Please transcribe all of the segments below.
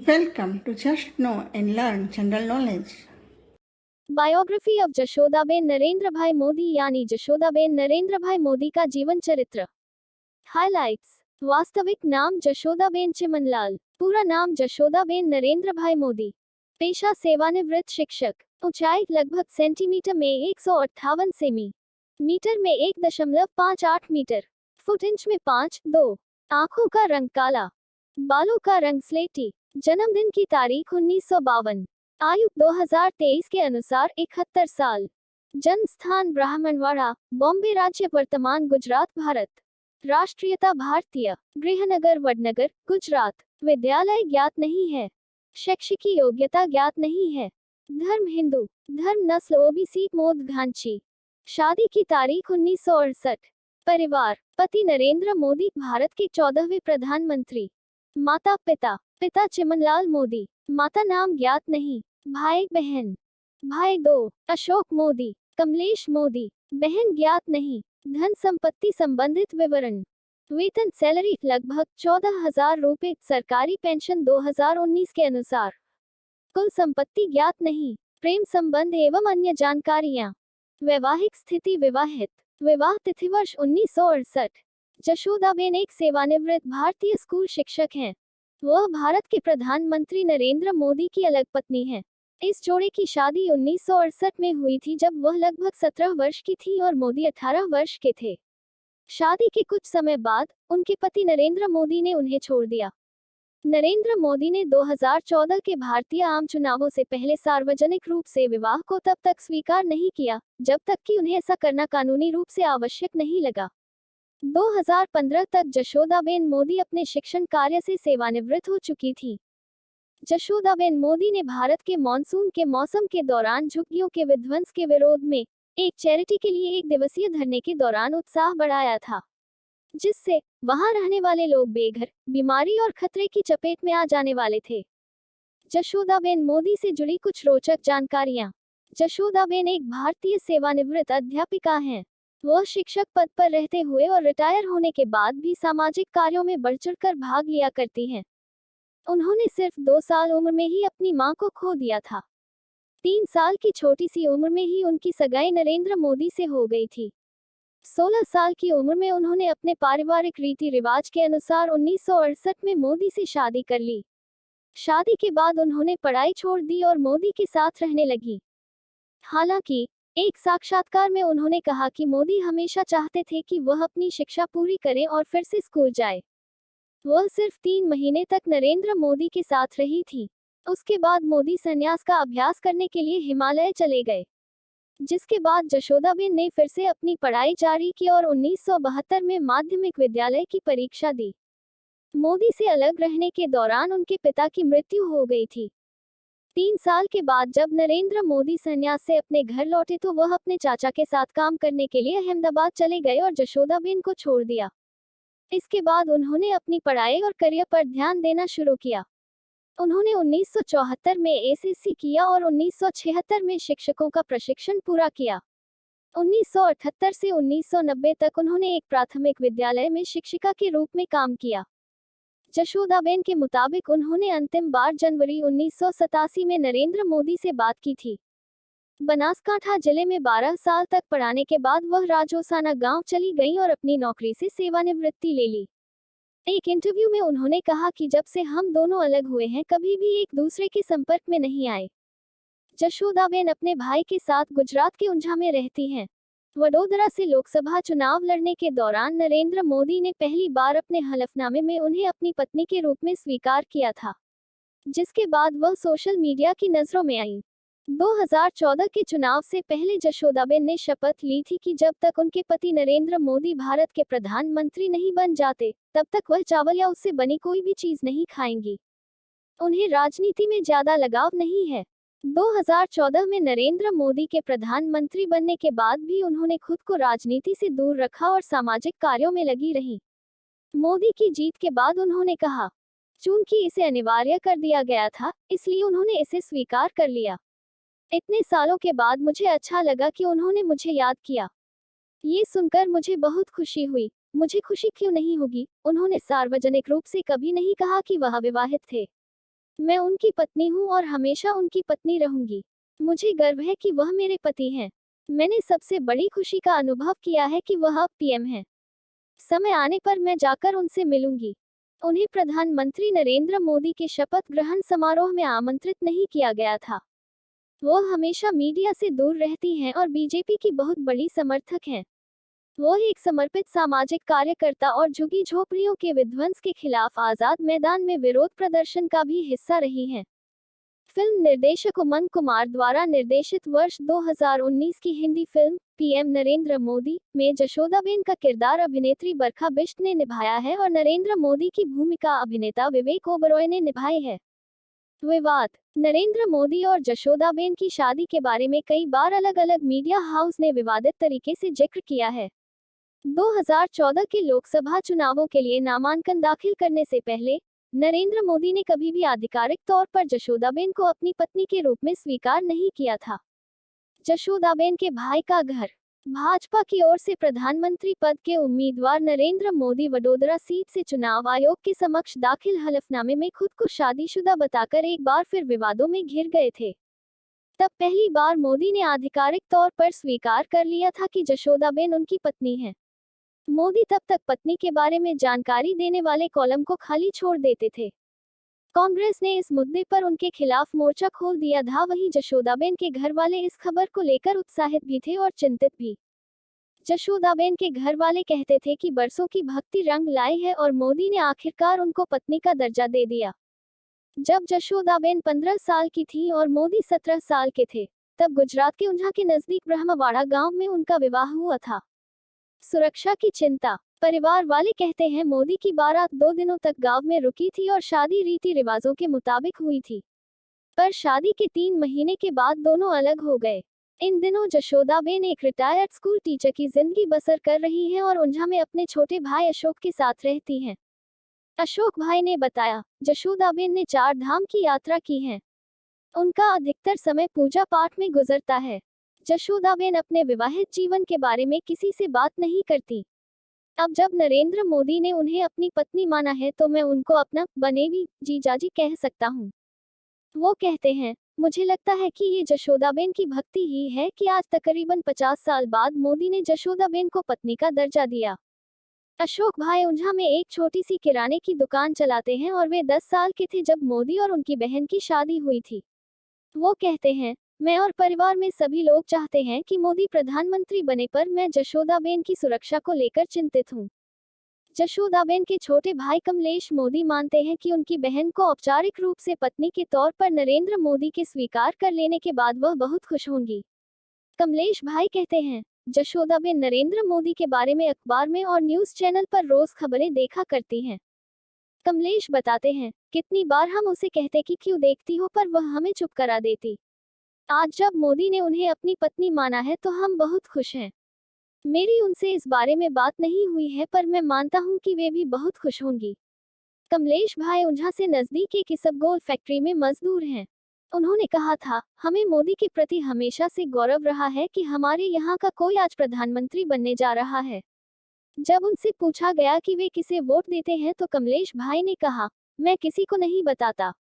Welcome to Just Know and Learn General Knowledge. Biography of Jashodaben Narendrabhai Modi यानी जशोदाबेन नरेंद्रभाई मोदी का जीवन चरित्र। हाइलाइट्स। वास्तविक नाम जशोदाबेन चिमनलाल, पूरा नाम जशोदाबेन नरेंद्रभाई मोदी। पेशा सेवानिवृत्त शिक्षक। ऊंचाई लगभग सेंटीमीटर में 158 सेमी, मीटर में 1.58 मीटर, फुट इंच में 5.2। आंखों का रंग काला, बालों का रंग स्लेटी। जन्मदिन की तारीख 1952। आयु 2023 के अनुसार 71 साल। जन्म स्थान ब्राह्मणवाड़ा, बॉम्बे राज्य, वर्तमान गुजरात, भारत। राष्ट्रीयता भारतीय। गृहनगर वडनगर, गुजरात। विद्यालय ज्ञात नहीं है। शैक्षिक योग्यता ज्ञात नहीं है। धर्म हिंदू। धर्म नस्ल ओबीसी मोद घांची। शादी की तारीख 1968। परिवार। पति नरेंद्र मोदी, भारत के 14वें प्रधानमंत्री। माता पिता। पिता चिमनलाल मोदी, माता नाम ज्ञात नहीं। भाई बहन। भाई 2 अशोक मोदी, कमलेश मोदी, बहन ज्ञात नहीं। धन संपत्ति संबंधित विवरण। वेतन सैलरी लगभग 14,000 रुपए, सरकारी पेंशन 2019 के अनुसार। कुल संपत्ति ज्ञात नहीं। प्रेम संबंध एवं अन्य जानकारियां। वैवाहिक स्थिति विवाहित। विवाह तिथि वर्ष 1968। जशोदाबेन एक सेवानिवृत्त भारतीय स्कूल शिक्षक हैं। वह भारत के प्रधानमंत्री नरेंद्र मोदी की अलग पत्नी हैं। इस जोड़े की शादी 1968 में हुई थी, जब वह लगभग 17 वर्ष की थी और मोदी 18 वर्ष के थे। शादी के कुछ समय बाद उनके पति नरेंद्र मोदी ने उन्हें छोड़ दिया। नरेंद्र मोदी ने 2014 के भारतीय आम चुनावों से पहले सार्वजनिक रूप से विवाह को तब तक स्वीकार नहीं किया, जब तक कि उन्हें ऐसा करना कानूनी रूप से आवश्यक नहीं लगा। 2015 तक जशोदाबेन मोदी अपने शिक्षण कार्य से सेवानिवृत्त हो चुकी थी। जशोदाबेन मोदी ने भारत के मॉनसून के मौसम के दौरान झुग्गियों के विध्वंस के विरोध में एक चैरिटी के लिए 1 दिवसीय धरने के दौरान उत्साह बढ़ाया था, जिससे वहां रहने वाले लोग बेघर, बीमारी और खतरे की चपेट में आ जाने वाले थे। जशोदाबेन मोदी से जुड़ी कुछ रोचक जानकारियां। जशोदाबेन एक भारतीय सेवानिवृत्त अध्यापिका हैं। वह शिक्षक पद पर रहते हुए और रिटायर होने के बाद भी सामाजिक कार्यों में बढ़-चढ़कर भाग लिया करती हैं। उन्होंने सिर्फ 2 साल उम्र में ही अपनी मां को खो दिया था। 3 साल की छोटी सी उम्र में ही उनकी सगाई नरेंद्र मोदी से हो गई थी। 16 साल की उम्र में उन्होंने अपने पारिवारिक रीति रिवाज के अनुसार 1968 में मोदी से शादी कर ली। शादी के बाद उन्होंने पढ़ाई छोड़ दी और मोदी के साथ रहने लगी। हालांकि एक साक्षात्कार में उन्होंने कहा कि मोदी हमेशा चाहते थे कि वह अपनी शिक्षा पूरी करें और फिर से स्कूल जाए। वह सिर्फ 3 महीने तक नरेंद्र मोदी के साथ रही थी। उसके बाद मोदी संन्यास का अभ्यास करने के लिए हिमालय चले गए, जिसके बाद जशोदाबेन ने फिर से अपनी पढ़ाई जारी की और 1972 में माध्यमिक विद्यालय की परीक्षा दी। मोदी से अलग रहने के दौरान उनके पिता की मृत्यु हो गई थी। 3 साल के बाद जब नरेंद्र मोदी संन्यास से अपने घर लौटे तो वह अपने चाचा के साथ काम करने के लिए अहमदाबाद चले गए और जशोदाबेन को छोड़ दिया। इसके बाद उन्होंने अपनी पढ़ाई और करियर पर ध्यान देना शुरू किया। उन्होंने 1974 में एसएससी किया और 1976 में शिक्षकों का प्रशिक्षण पूरा किया। 1978 से 1990 तक उन्होंने एक प्राथमिक विद्यालय में शिक्षिका के रूप में काम किया। जशोदाबेन के मुताबिक उन्होंने अंतिम बार जनवरी 1987 में नरेंद्र मोदी से बात की थी। बनासकांठा जिले में 12 साल तक पढ़ाने के बाद वह राजोसाना गांव चली गईं और अपनी नौकरी से सेवानिवृत्ति ले ली। एक इंटरव्यू में उन्होंने कहा कि जब से हम दोनों अलग हुए हैं कभी भी एक दूसरे के संपर्क में नहीं आए। जशोदाबेन अपने भाई के साथ गुजरात के उंझा में रहती हैं। वडोदरा से लोकसभा चुनाव लड़ने के दौरान नरेंद्र मोदी ने पहली बार अपने हलफनामे में उन्हें अपनी पत्नी के रूप में स्वीकार किया था, जिसके बाद वह सोशल मीडिया की नजरों में आई। 2014 के चुनाव से पहले जशोदाबेन ने शपथ ली थी कि जब तक उनके पति नरेंद्र मोदी भारत के प्रधानमंत्री नहीं बन जाते, तब तक वह चावल या उससे बनी कोई भी चीज नहीं खाएंगी। उन्हें राजनीति में ज्यादा लगाव नहीं है। 2014 में नरेंद्र मोदी के प्रधानमंत्री बनने के बाद भी उन्होंने खुद को राजनीति से दूर रखा और सामाजिक कार्यों में लगी रहीं। मोदी की जीत के बाद उन्होंने कहा, चूंकि इसे अनिवार्य कर दिया गया था, इसलिए उन्होंने इसे स्वीकार कर लिया। इतने सालों के बाद मुझे अच्छा लगा कि उन्होंने मुझे याद किया। ये सुनकर मुझे बहुत खुशी हुई। मुझे खुशी क्यों नहीं होगी? उन्होंने सार्वजनिक रूप से कभी नहीं कहा कि वह विवाहित थे। मैं उनकी पत्नी हूँ और हमेशा उनकी पत्नी रहूंगी। मुझे गर्व है कि वह मेरे पति हैं। मैंने सबसे बड़ी खुशी का अनुभव किया है कि वह अब पीएम हैं। समय आने पर मैं जाकर उनसे मिलूंगी। उन्हें प्रधानमंत्री नरेंद्र मोदी के शपथ ग्रहण समारोह में आमंत्रित नहीं किया गया था। वो हमेशा मीडिया से दूर रहती हैं और बीजेपी की बहुत बड़ी समर्थक हैं। वो एक समर्पित सामाजिक कार्यकर्ता और झुग्गी झोपड़ियों के विध्वंस के खिलाफ आजाद मैदान में विरोध प्रदर्शन का भी हिस्सा रही हैं। फिल्म निर्देशक उमंग कुमार द्वारा निर्देशित वर्ष 2019 की हिंदी फिल्म पीएम नरेंद्र मोदी में जशोदाबेन का किरदार अभिनेत्री बरखा बिष्ट ने निभाया है और नरेंद्र मोदी की भूमिका अभिनेता विवेक ओबरॉय ने निभाई है। विवाद। नरेंद्र मोदी और जशोदाबेन की शादी के बारे में कई बार अलग अलग मीडिया हाउस ने विवादित तरीके से जिक्र किया है। 2014 के लोकसभा चुनावों के लिए नामांकन दाखिल करने से पहले नरेंद्र मोदी ने कभी भी आधिकारिक तौर पर जशोदाबेन को अपनी पत्नी के रूप में स्वीकार नहीं किया था। जशोदाबेन के भाई का घर। भाजपा की ओर से प्रधानमंत्री पद के उम्मीदवार नरेंद्र मोदी वडोदरा सीट से चुनाव आयोग के समक्ष दाखिल हलफनामे में खुद को शादीशुदा बताकर एक बार फिर विवादों में घिर गए थे। तब पहली बार मोदी ने आधिकारिक तौर पर स्वीकार कर लिया था कि जशोदाबेन उनकी पत्नी है। मोदी तब तक पत्नी के बारे में जानकारी देने वाले कॉलम को खाली छोड़ देते थे। कांग्रेस ने इस मुद्दे पर उनके खिलाफ मोर्चा खोल दिया था। वहीं जशोदाबेन के घर वाले इस खबर को लेकर उत्साहित भी थे और चिंतित भी। जशोदाबेन के घर वाले कहते थे कि बरसों की भक्ति रंग लाई है और मोदी ने आखिरकार उनको पत्नी का दर्जा दे दिया। जब जशोदाबेन 15 साल की थी और मोदी 17 साल के थे, तब गुजरात के उन्हा के नजदीक ब्रह्मवाड़ा गांव में उनका विवाह हुआ था। सुरक्षा की चिंता। परिवार वाले कहते हैं मोदी की बारात 2 दिनों तक गांव में रुकी थी और शादी रीति रिवाजों के मुताबिक हुई थी। पर शादी के 3 महीने के बाद दोनों अलग हो गए। इन दिनों जशोदाबेन एक रिटायर्ड स्कूल टीचर की जिंदगी बसर कर रही हैं और उन्हा में अपने छोटे भाई अशोक के साथ रहती हैं। अशोक भाई ने बताया, जशोदाबेन ने 4 धाम की यात्रा की है। उनका अधिकतर समय पूजा पाठ में गुजरता है। जशोदाबेन अपने विवाहित जीवन के बारे में किसी से बात नहीं करती। अब जब नरेंद्र मोदी ने उन्हें अपनी पत्नी माना है तो मैं उनको अपना बनेवी जीजाजी कह सकता हूँ। वो कहते हैं, मुझे लगता है कि ये जशोदाबेन की भक्ति ही है कि आज तकरीबन 50 साल बाद मोदी ने जशोदाबेन को पत्नी का दर्जा दिया। अशोक भाई उन्हा में एक छोटी सी किराने की दुकान चलाते हैं और वे 10 साल के थे जब मोदी और उनकी बहन की शादी हुई थी। वो कहते हैं, मैं और परिवार में सभी लोग चाहते हैं कि मोदी प्रधानमंत्री बने, पर मैं जशोदाबेन की सुरक्षा को लेकर चिंतित हूँ। जशोदाबेन के छोटे भाई कमलेश मोदी मानते हैं कि उनकी बहन को औपचारिक रूप से पत्नी के तौर पर नरेंद्र मोदी के स्वीकार कर लेने के बाद वह बहुत खुश होंगी। कमलेश भाई कहते हैं, जशोदाबेन नरेंद्र मोदी के बारे में अखबार में और न्यूज चैनल पर रोज खबरें देखा करती हैं। कमलेश बताते हैं, कितनी बार हम उसे कहते कि क्यों देखती हो, पर वह हमें चुप करा देती। आज जब मोदी ने उन्हें अपनी पत्नी माना है तो हम बहुत खुश हैं। मेरी उनसे इस बारे में बात नहीं हुई है, पर मैं मानता हूं कि वे भी बहुत खुश होंगी। कमलेश भाई उन्हा से नजदीक एक इसबगोल फैक्ट्री में मजदूर हैं। उन्होंने कहा था, हमें मोदी के प्रति हमेशा से गौरव रहा है कि हमारे यहाँ का कोई आज प्रधानमंत्री बनने जा रहा है। जब उनसे पूछा गया कि वे किसे वोट देते हैं तो कमलेश भाई ने कहा, मैं किसी को नहीं बताता।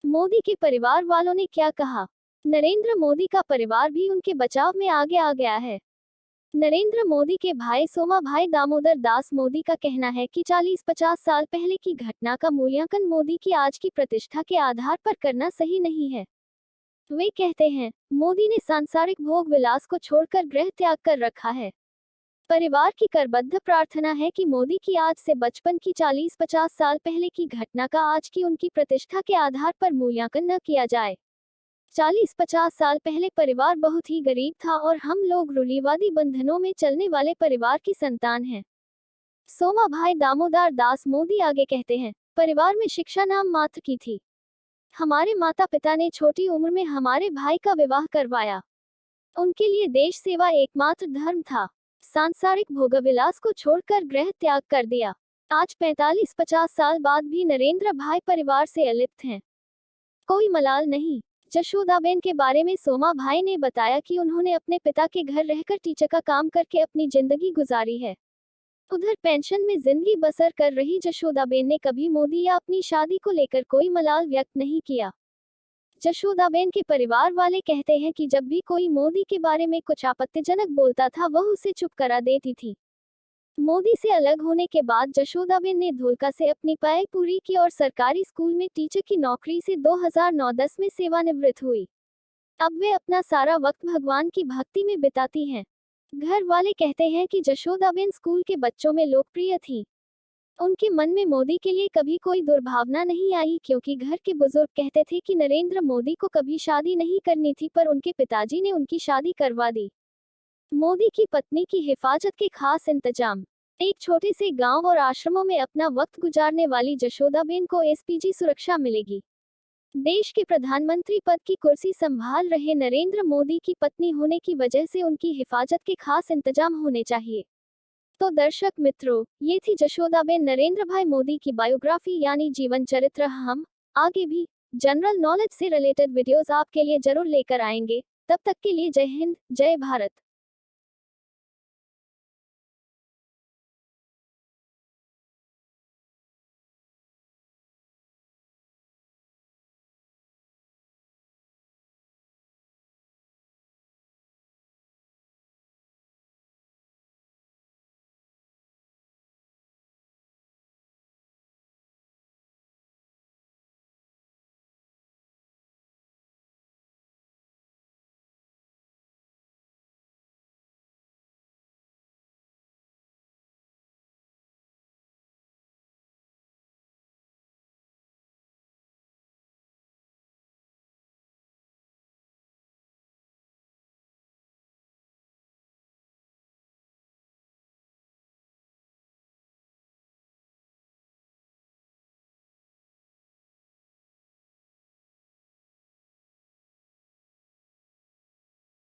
मोदी के परिवार वालों ने क्या कहा? नरेंद्र मोदी का परिवार भी उनके बचाव में आगे आ गया है। नरेंद्र मोदी के भाई सोमा भाई दामोदर दास मोदी का कहना है कि 40-50 साल पहले की घटना का मूल्यांकन मोदी की आज की प्रतिष्ठा के आधार पर करना सही नहीं है। वे कहते हैं, मोदी ने सांसारिक भोग विलास को छोड़कर गृह त्याग कर रखा है। परिवार की करबद्ध प्रार्थना है कि मोदी की आज से बचपन की 40-50 साल पहले की घटना का आज की उनकी प्रतिष्ठा के आधार पर मूल्यांकन न किया जाए। 40-50 साल पहले परिवार बहुत ही गरीब था और हम लोग रूढ़िवादी बंधनों में चलने वाले परिवार की संतान हैं। सोमा भाई दामोदर दास मोदी आगे कहते हैं, परिवार में शिक्षा नाम मात्र की थी। हमारे माता पिता ने छोटी उम्र में हमारे भाई का विवाह करवाया। उनके लिए देश सेवा एकमात्र धर्म था। सांसारिक भोगविलास को छोड़कर गृह त्याग कर दिया। आज 45-50 साल बाद भी नरेंद्र भाई परिवार से अलिप्त हैं। कोई मलाल नहीं। जशोदाबेन के बारे में सोमा भाई ने बताया कि उन्होंने अपने पिता के घर रहकर टीचर का काम करके अपनी जिंदगी गुजारी है। उधर पेंशन में जिंदगी बसर कर रही जशोदाबेन ने कभी मोदी या अपनी शादी को लेकर कोई मलाल व्यक्त नहीं किया। जशोदाबेन के परिवार वाले कहते हैं कि जब भी कोई मोदी के बारे में कुछ आपत्तिजनक बोलता था वह उसे चुप करा देती थी। मोदी से अलग होने के बाद जशोदाबेन ने धोलका से अपनी पढ़ाई पूरी की और सरकारी स्कूल में टीचर की नौकरी से 2009-10 में सेवानिवृत्त हुई। अब वे अपना सारा वक्त भगवान की भक्ति में बिताती हैं। घर वाले कहते हैं कि जशोदाबेन स्कूल के बच्चों में लोकप्रिय थी। उनके मन में मोदी के लिए कभी कोई दुर्भावना नहीं आई, क्योंकि घर के बुजुर्ग कहते थे कि नरेंद्र मोदी को कभी शादी नहीं करनी थी, पर उनके पिताजी ने उनकी शादी करवा दी। मोदी की पत्नी की हिफाजत के खास इंतजाम। एक छोटे से गांव और आश्रमों में अपना वक्त गुजारने वाली जशोदाबेन को एसपीजी सुरक्षा मिलेगी। देश के प्रधानमंत्री पद की कुर्सी संभाल रहे नरेंद्र मोदी की पत्नी होने की वजह से उनकी हिफाजत के खास इंतजाम होने चाहिए। तो दर्शक मित्रों, ये थी जशोदाबेन नरेंद्र भाई मोदी की बायोग्राफी यानी जीवन चरित्र। हम आगे भी जनरल नॉलेज से रिलेटेड वीडियोस आपके लिए जरूर लेकर आएंगे। तब तक के लिए जय हिंद, जय भारत।